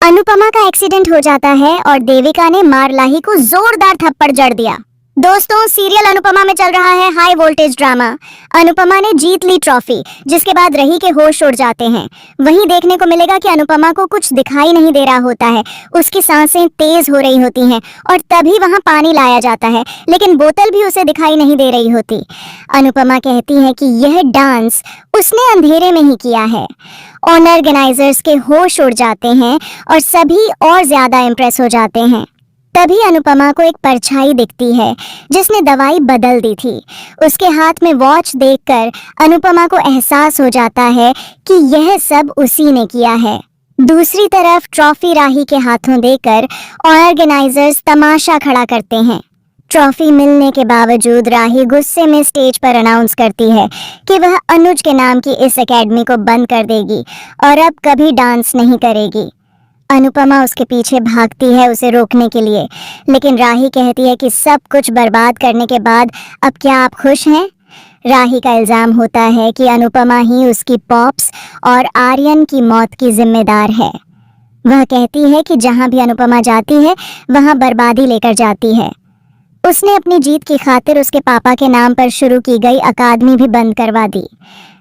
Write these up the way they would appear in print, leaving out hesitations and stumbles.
अनुपमा का एक्सीडेंट हो जाता है और देविका ने मारलाही को जोरदार थप्पड़ जड़ दिया। दोस्तों, सीरियल अनुपमा में चल रहा है हाई वोल्टेज ड्रामा। अनुपमा ने जीत ली ट्रॉफी, जिसके बाद रही के होश उड़ जाते हैं। वहीं देखने को मिलेगा कि अनुपमा को कुछ दिखाई नहीं दे रहा होता है, उसकी सांसें तेज हो रही होती हैं और तभी वहां पानी लाया जाता है, लेकिन बोतल भी उसे दिखाई नहीं दे रही होती। अनुपमा कहती है कि यह डांस उसने अंधेरे में ही किया है। ऑर्गेनाइजर्स के होश उड़ जाते हैं और सभी और ज्यादा इम्प्रेस हो जाते हैं। तभी अनुपमा को एक परछाई दिखती है जिसने दवाई बदल दी थी। उसके हाथ में वॉच देखकर अनुपमा को एहसास हो जाता है कि यह सब उसी ने किया है। दूसरी तरफ ट्रॉफी राही के हाथों देकर ऑर्गेनाइजर्स तमाशा खड़ा करते हैं। ट्रॉफी मिलने के बावजूद राही गुस्से में स्टेज पर अनाउंस करती है कि वह अनुज के नाम की इस एकेडमी को बंद कर देगी और अब कभी डांस नहीं करेगी। अनुपमा उसके पीछे भागती है उसे रोकने के लिए, लेकिन राही कहती है कि सब कुछ बर्बाद करने के बाद अब क्या आप खुश हैं? राही का इल्जाम होता है कि अनुपमा ही उसकी पॉप्स और आर्यन की मौत की जिम्मेदार है। वह कहती है कि जहां भी अनुपमा जाती है वहां बर्बादी लेकर जाती है। उसने अपनी जीत की खातिर उसके पापा के नाम पर शुरू की गई अकादमी भी बंद करवा दी।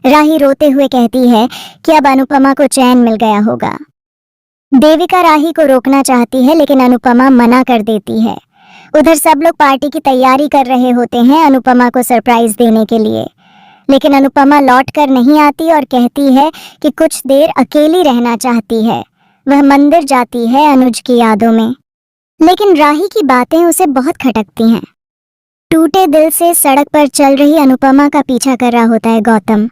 राही रोते हुए कहती है कि अब अनुपमा को चैन मिल गया होगा। देविका राही को रोकना चाहती है, लेकिन अनुपमा मना कर देती है। उधर सब लोग पार्टी की तैयारी कर रहे होते हैं अनुपमा को सरप्राइज देने के लिए, लेकिन अनुपमा लौट कर नहीं आती और कहती है कि कुछ देर अकेली रहना चाहती है। वह मंदिर जाती है अनुज की यादों में, लेकिन राही की बातें उसे बहुत खटकती हैं। टूटे दिल से सड़क पर चल रही अनुपमा का पीछा कर रहा होता है गौतम।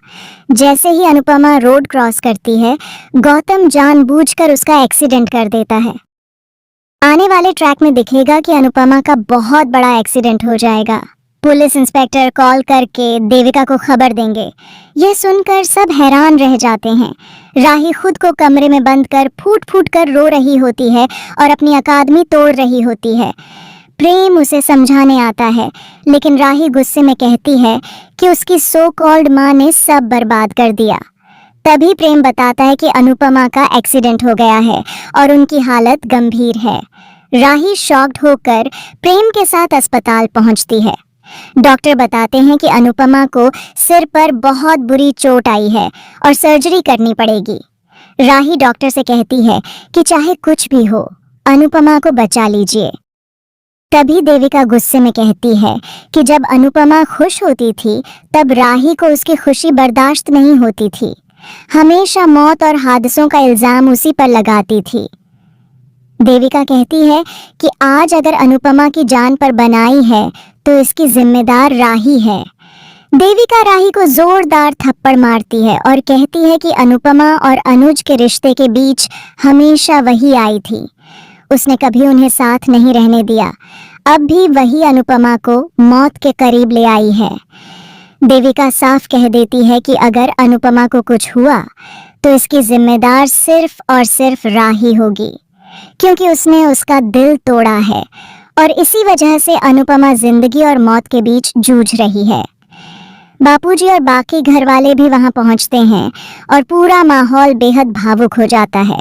जैसे ही अनुपमा रोड क्रॉस करती है, गौतम जानबूझकर उसका एक्सीडेंट कर देता है। आने वाले ट्रैक में दिखेगा कि अनुपमा का बहुत बड़ा एक्सीडेंट हो जाएगा। पुलिस इंस्पेक्टर कॉल करके देविका को खबर देंगे। यह सुनकर सब हैरान रह जाते हैं। राही खुद को कमरे में बंद कर फूट फूट कर रो रही होती है और अपनी अकादमी तोड़ रही होती है। प्रेम उसे समझाने आता है, लेकिन राही गुस्से में कहती है कि उसकी सो कॉल्ड माँ ने सब बर्बाद कर दिया। तभी प्रेम बताता है कि अनुपमा का एक्सीडेंट हो गया है और उनकी हालत गंभीर है। राही शॉक्ड होकर प्रेम के साथ अस्पताल पहुंचती है। डॉक्टर बताते हैं कि अनुपमा को सिर पर बहुत बुरी चोट आई है और सर्जरी करनी पड़ेगी। राही डॉक्टर से कहती है कि चाहे कुछ भी हो, अनुपमा को बचा लीजिए। तभी देविका गुस्से में कहती है कि जब अनुपमा खुश होती थी तब राही को उसकी खुशी बर्दाश्त नहीं होती थी। हमेशा मौत और हादसों का इल्जाम उसी पर लगाती थी। देविका कहती है कि आज अगर अनुपमा की जान पर बनाई है तो इसकी जिम्मेदार राही है। देविका राही को जोरदार थप्पड़ मारती है और कहती है कि अनुपमा और अनुज के रिश्ते के बीच हमेशा वही आई थी। उसने कभी उन्हें साथ नहीं रहने दिया। अब भी वही अनुपमा को मौत के करीब ले आई है। देविका साफ कह देती है कि अगर अनुपमा को कुछ हुआ तो इसकी जिम्मेदार सिर्फ और सिर्फ राही होगी, क्योंकि उसने उसका दिल तोड़ा है और इसी वजह से अनुपमा जिंदगी और मौत के बीच जूझ रही है। बापूजी और बाकी घर वाले भी वहां पहुंचते हैं और पूरा माहौल बेहद भावुक हो जाता है।